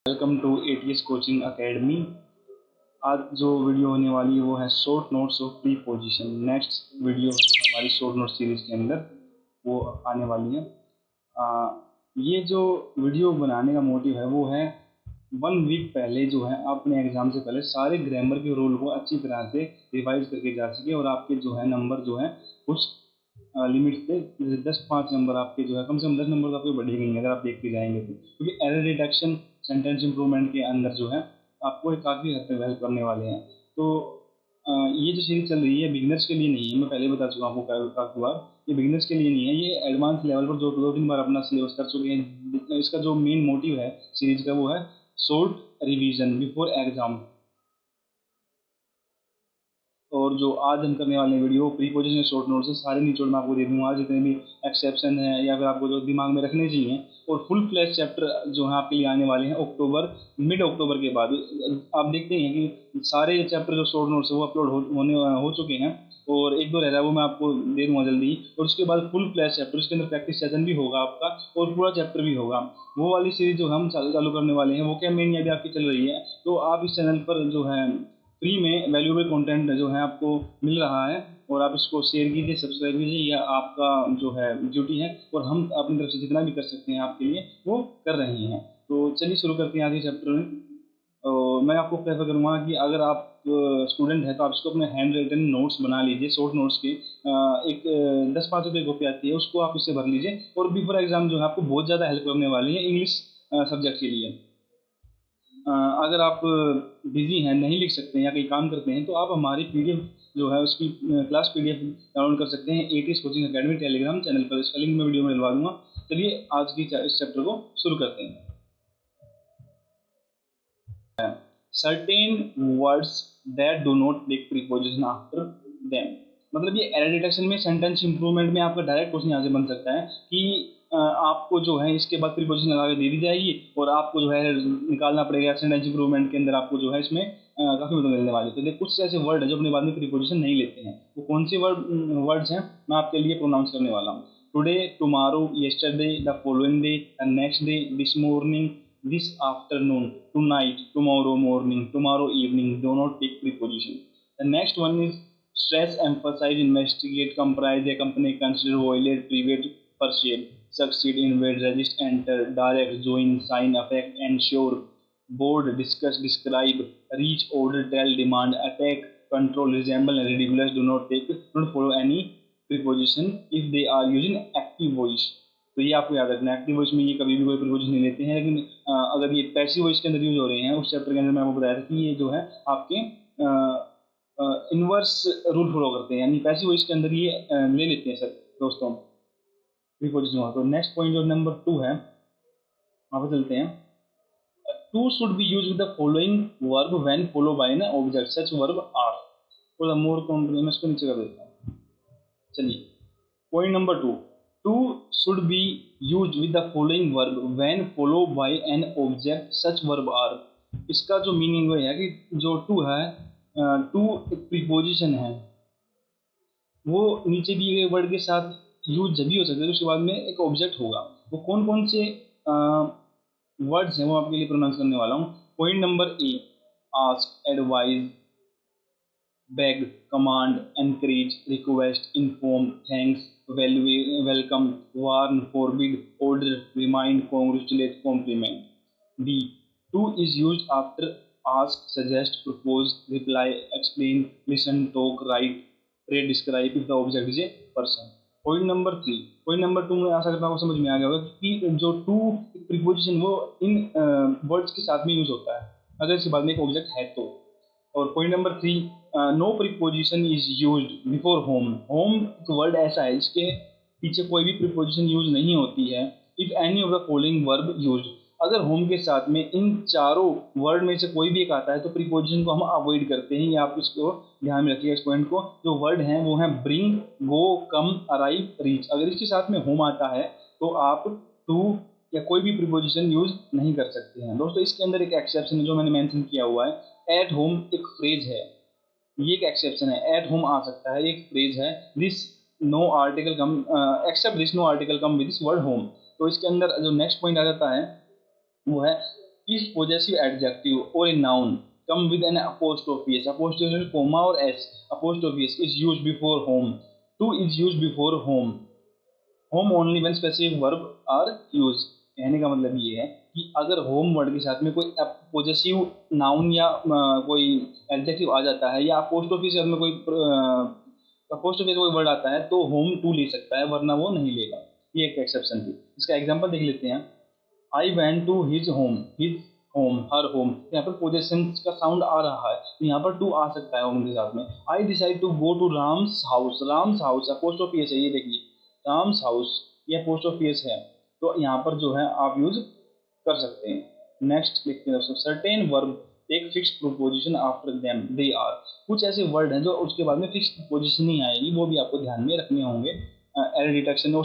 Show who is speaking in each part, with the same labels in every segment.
Speaker 1: Welcome to ATS coaching academy. आज जो video होने वाली है वो है short notes of preposition. Next video हमारी शॉर्ट नोट सीरीज के अंदर वो आने वाली है। ये जो वीडियो बनाने का मोटिव है वो है 1 वीक पहले जो है अपने एग्ज़ाम से पहले सारे ग्रामर के रूल को अच्छी तरह से रिवाइज करके जा सके और आपके जो है नंबर जो है कुछ लिमिट से 10-5 नंबर आपके जो है कम से कम 10 नंबर तो आपके बढ़े गई अगर आप देख के जाएंगे तो, क्योंकि एरर डिटेक्शन सेंटेंस इंप्रूवमेंट के अंदर जो है आपको काफ़ी हद तक हेल्प करने वाले हैं। तो ये जो सीरीज चल रही है बिगिनर्स के लिए नहीं है, मैं पहले बता चुका हूँ आपको काफ़ी बार। ये बिगिनर्स के लिए नहीं है, ये एडवांस लेवल पर जो 2-3 बार अपना सिलेबस कर चुके हैं। इसका जो मेन मोटिव है सीरीज का वो है शॉर्ट रिवीजन बिफोर एग्जाम। और जो आज हम करने वाले वीडियो प्रीपोजिशन शॉर्ट नोट से सारे निचोड़ मैं आपको दे दूंगा, जितने भी एक्सेप्शन है या फिर आपको जो दिमाग में रखने चाहिए। और फुल फ्लैश चैप्टर जो है आपके लिए आने वाले हैं मिड अक्टूबर के बाद। आप देखते हैं कि सारे चैप्टर जो शॉर्ट नोट्स है वो अपलोड हो चुके हैं और एक दो रह रहा है वो मैं आपको दे दूंगा जल्दी। और उसके बाद फुल फ्लैश चैप्टर, उसके अंदर प्रैक्टिस सेशन भी होगा आपका और पूरा चैप्टर भी होगा। वो वाली सीरीज जो हम चालू करने वाले हैं वो क्या मेन अभी आपकी चल रही है। तो आप इस चैनल पर जो है फ्री में वैल्यूएबल कंटेंट जो है आपको मिल रहा है और आप इसको शेयर कीजिए, सब्सक्राइब कीजिए, या आपका जो है ड्यूटी है और हम अपनी तरफ से जितना भी कर सकते हैं आपके लिए वो कर रहे हैं। तो चलिए शुरू करते हैं आज के चैप्टर में। मैं आपको प्रेफर करूँगा कि अगर आप स्टूडेंट हैं तो आप इसको अपने हैंड राइटन नोट्स बना लीजिए। शॉर्ट नोट्स की एक 10-5 रुपये कॉपी आती है, उसको आप इससे भर लीजिए और बिफोर एग्जाम जो है आपको बहुत ज़्यादा हेल्प करने वाली है इंग्लिश सब्जेक्ट के लिए। अगर आप बिज़ी हैं, नहीं लिख सकते हैं या कहीं काम करते हैं तो आप हमारी पीडीएफ जो है उसकी क्लास पीडीएफ डाउनलोड कर सकते हैं ATS coaching academy Telegram channel पर। इसका लिंक मैं वीडियो में डलवा दूंगा। चलिए आज की इस चैप्टर को शुरू करते हैं। Certain words that do not take preposition after them. मतलब ये एरर डिटेक्शन में सेंटेंस इंप्रूवमेंट में आपका डायरेक्ट क्वेश्चन यहाँ से बन सकता है कि आपको जो है इसके बाद प्रीपोजिशन लगा के दे दी जाएगी और आपको जो है निकालना पड़ेगा। सेंटेंस इंप्रूवमेंट के अंदर आपको जो है इसमें काफ़ी मदद मिलने वाली है। तो कुछ ऐसे वर्ड है जो अपने बाद में प्रीपोजिशन नहीं लेते हैं। वो कौन से वर्ड्स हैं मैं आपके लिए प्रोनाउंस करने वाला हूँ। Today, tomorrow, yesterday, the following day, the next day, this morning, this afternoon, tonight, tomorrow morning, tomorrow evening do not take preposition. The next one is stress, emphasize, investigate, comprise, accompany, consider, violate, prevent, persuade, succeed, invade, resist, enter, direct, join, sign, affect, ensure, board, discuss, describe, reach, order, tell, demand, attack, control, resemble, and ridiculous. Do not follow any preposition if they are using active voice. तो ये आपको याद रखना है, active voice में ये कभी भी कोई प्रीपोजिशन नहीं लेते हैं। लेकिन अगर ये पैसिव वॉइस के अंदर यूज हो रहे हैं, उस चैप्टर के अंदर मैं आपको बताया था कि ये जो है आपके इनवर्स रूल फॉलो करते हैं, यानी पैसिव वॉइस के अंदर ये ले लेते हैं सर दोस्तों प्रीपोजिशन हो। तो नेक्स्ट पॉइंट जो नंबर 2 है वहाँ पर चलते हैं। To should be use with the following verb when follow by an object such verb are. For the more complement को नीचे कर देता हूँ। चलिए point number 2, to should be used with the following verb when followed by an object such verb are। इसका जो meaning है कि जो टू है, टू एक प्रीपोजिशन है, वो नीचे दिए गए वर्ड के साथ यूज जब भी हो सकता है उसके बाद में एक ऑब्जेक्ट होगा। वो कौन कौन से वर्ड्स हैं वो आपके लिए प्रोनाउंस करने वाला हूँ। Point number A, ask, advise, beg, command, encourage, request, inform, thanks, welcome, warn, forbid, order, remind, congratulate, compliment. B, to is used after ask, suggest, propose, reply, explain, listen, talk, write, pray, describe if the object is a person. Point number 3, point number 2 में आशा करता हूँ समझ में आ गया होगा कि जो to preposition वो इन वर्ड्स के साथ में यूज होता है अगर इसके बाद में एक ऑब्जेक्ट है तो। और point number 3, no preposition is used before home. Home एक वर्ड ऐसा है जिसके पीछे कोई भी प्रीपोजिशन यूज नहीं होती है। If any of the following verb used, अगर होम के साथ में इन चारों वर्ड में से कोई भी एक आता है तो प्रीपोजिशन को हम अवॉइड करते हैं। ये आप इसको ध्यान में रखिएगा। इस पॉइंट को, जो वर्ड हैं वो हैं ब्रिंग, गो, कम, अराइव, रीच। अगर इसके साथ में होम आता है तो आप टू या कोई भी प्रीपोजिशन यूज नहीं कर सकते हैं। दोस्तों इसके अंदर एक एक्सेप्शन है जो मैंने मेंशन किया हुआ है। एट होम एक फ्रेज है, ये एक एक्सेप्शन है। एट होम आ सकता है, एक फ्रेज है। This no article come, except this no article come with this word home. तो इसके अंदर जो नेक्स्ट पॉइंट आ जाता है वो है If possessive adjective or a noun come with an apostrophe, apostrophe comma or s, apostrophe s is used before home. To is used before home. Home only when specific verb are used. कहने का मतलब ये है कि अगर home word के साथ में कोई पोजेसिव नाउन या कोई एडजेक्टिव आ जाता है या अपोस्ट्रोफी से में कोई अपोस्ट्रोफी से कोई वर्ड आता है तो होम टू ले सकता है, वरना वो नहीं लेगा। ये एक एक्सेप्शन थी। इसका एग्जांपल देख लेते हैं। I went to his home, her home. यहाँ पर पोजेशन का साउंड आ रहा है तो यहाँ पर टू आ सकता है होम के साथ में। I decide to go to Ram's house apostrophe है, ये देखिए राम्स हाउस, ये अपोस्ट्रोफी है तो यहाँ पर जो है आप यूज कर सकते हैं। नेक्स्ट देखते हैं दोस्तों, certain verb take fix proposition after them they are. कुछ ऐसे वर्ड हैं जो उसके बाद में फिक्स प्रोपोजिशन नहीं आएगी, वो भी आपको ध्यान में रखने होंगे एरर डिटेक्शन और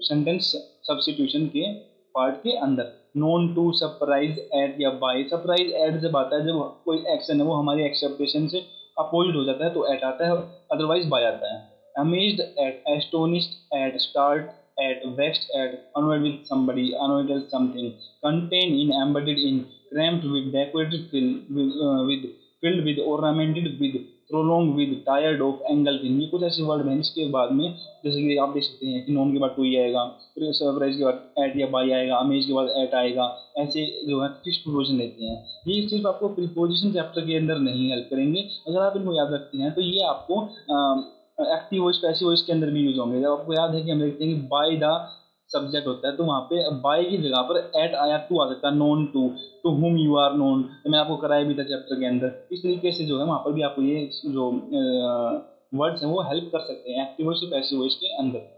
Speaker 1: सेंटेंस सब्स्टिट्यूशन के पार्ट के अंदर। नोन टू, सरप्राइज एट या बाय। सरप्राइज एट जब आता है जब कोई एक्शन है वो हमारी एक्सपेक्टेशन से अपोजिट हो जाता है तो एट आता है, अदरवाइज बाय आता है। Amazed at, astonished at, start at, vexed at, annoyed with somebody, annoyed at something, contained in, embedded in, cramped with, decorated filled with, ornamented with, prolonged with, tired of, engulfed in। ये कुछ ऐसे word हैं जिसके बाद में जैसे कि आप देख सकते हैं कि नोन के बाद टू ही आएगा, फिर सरप्राइज के बाद एट या बाई आएगा, अमेज के बाद एट आएगा, ऐसे जो है फिक्स प्रीपोजिशन लेते हैं। ये सिर्फ आपको प्रीपोजिशन चैप्टर के अंदर नहीं हेल्प करेंगे, अगर आप इनको याद रखते हैं तो ये आपको एक्टिव वॉइस पैसिव वॉइस के अंदर भी यूज होंगे। जब आपको याद है कि हम देखते हैं कि बाय द सब्जेक्ट होता है तो वहाँ पे बाय की जगह पर एट आया टू आ सकता है, known to whom you are known, तो मैं आपको कराया भी था चैप्टर के अंदर। इस तरीके से जो है वहाँ पर भी आपको ये जो वर्ड्स हैं वो हेल्प कर सकते हैं एक्टिव वॉइस और पैसिव वॉइस के अंदर।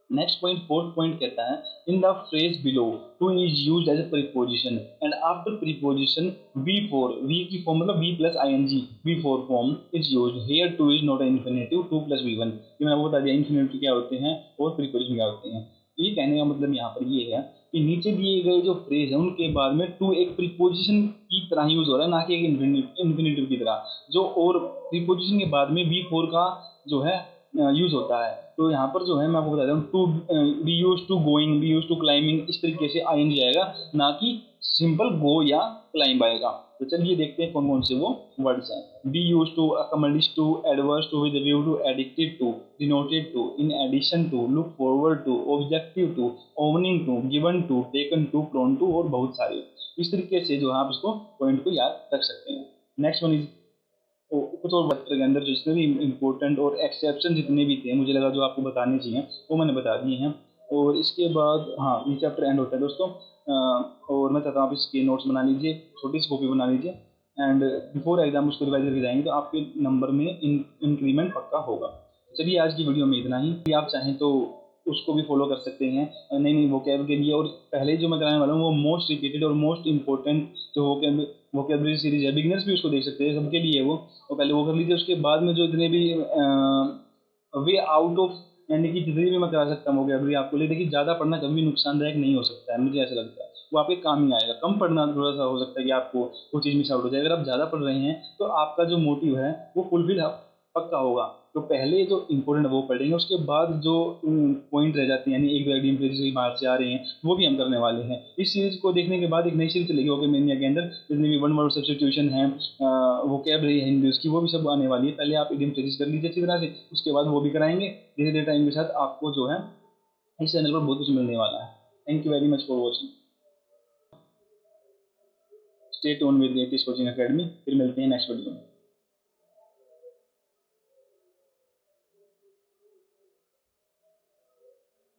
Speaker 1: नेक्स्ट पॉइंट, फोर्थ पॉइंट कहता है in the phrase below to is used as a preposition and after preposition V four, V की फॉर्म मतलब V plus I N G, V four form is used here. To is not infinitive, to plus V one. ये मैंने आपको बता दिया infinitive क्या होते हैं और प्रीपोजिशन क्या होते हैं। ये कहने का मतलब यहाँ पर ये है कि नीचे दिए गए जो फ्रेज है उनके बाद में टू एक प्रीपोजिशन की तरह यूज हो रहा है, ना कि एक इन्फिनेटिव की तरह। जो और प्रीपोजिशन के बाद में वी फोर का जो है यूज होता है। तो यहाँ पर जो है मैं आपको बता दूँ to be use to going, be use to climbing, इस तरीके से आई एन जी आएगा, ना कि सिंपल गो या क्लाइंब आएगा। तो चलिए देखते हैं कौन कौन से वो वर्ड्स हैं। बी यूज टू, अकमंडिश to, adverse to, with view to, addicted to, denoted to, in addition to, look forward to, objective to, owing to, given to, taken to, prone to और बहुत सारे। इस तरीके से जो है आप इसको पॉइंट को याद रख सकते हैं। नेक्स्ट वन इज कुछ और चैप्टर के अंदर जितने भी इम्पोर्टेंट और एक्सेप्शन जितने भी थे मुझे लगा जो आपको बताने चाहिए वो मैंने बता दिए हैं। और इसके बाद हाँ ये चैप्टर एंड होता है दोस्तों। और मैं चाहता हूँ आप इसके नोट्स बना लीजिए, छोटी सी कॉपी बना लीजिए एंड बिफोर एग्जाम उसको रिवाइज करके जाएंगे तो आपके नंबर में इंक्रीमेंट पक्का होगा। चलिए आज की वीडियो में इतना ही। यदि आप चाहें तो उसको भी फॉलो कर सकते हैं नई नई वोकैब के लिए। और पहले जो मैं कराने वाला हूँ वो मोस्ट रिपीटेड और मोस्ट इंपॉर्टेंट जो वोकैबलरी सीरीज है, बिगिनर्स भी उसको देख सकते हैं, सबके लिए वो। और पहले वो कर लीजिए, उसके बाद में जो इतने भी वे आउट ऑफ यानी कि जितनी भी मैं करा सकता हूँ वोकैबलरी आपको लिए, देखिए ज़्यादा पढ़ना कभी भी नुकसानदायक नहीं हो सकता है, मुझे ऐसा लगता है। वो आपके काम ही आएगा। कम पढ़ना थोड़ा सा हो सकता है कि आपको वो चीज़ मिस आउट हो जाए। अगर आप ज़्यादा पढ़ रहे हैं तो आपका जो मोटिव है वो फुलफिल पक्का होगा। तो पहले जो इंपॉर्टेंट है वो पढ़ेंगे, उसके बाद जो पॉइंट रह जाते हैं यानी एक दो एडियम फ्रेजेस बाहर से आ रहे हैं वो भी हम करने वाले हैं। इस सीरीज को देखने के बाद एक नई सीरीज चलेगी ओके मेनिया के अंदर, जितने भी वन वर्ड सब्स्टिट्यूशन है, वोकैबलरी है हिंदी उसकी, वो भी सब आने वाली है। पहले आप एडियम फ्रेजेस कर लीजिए अच्छी तरह से, उसके बाद वो भी कराएंगे। धीरे धीरे टाइम के साथ आपको जो है इस चैनल पर बहुत कुछ मिलने वाला है। Thank you very much for watching. Stay tuned with eighties coaching academy. फिर मिलते हैं नेक्स्ट वीडियो में।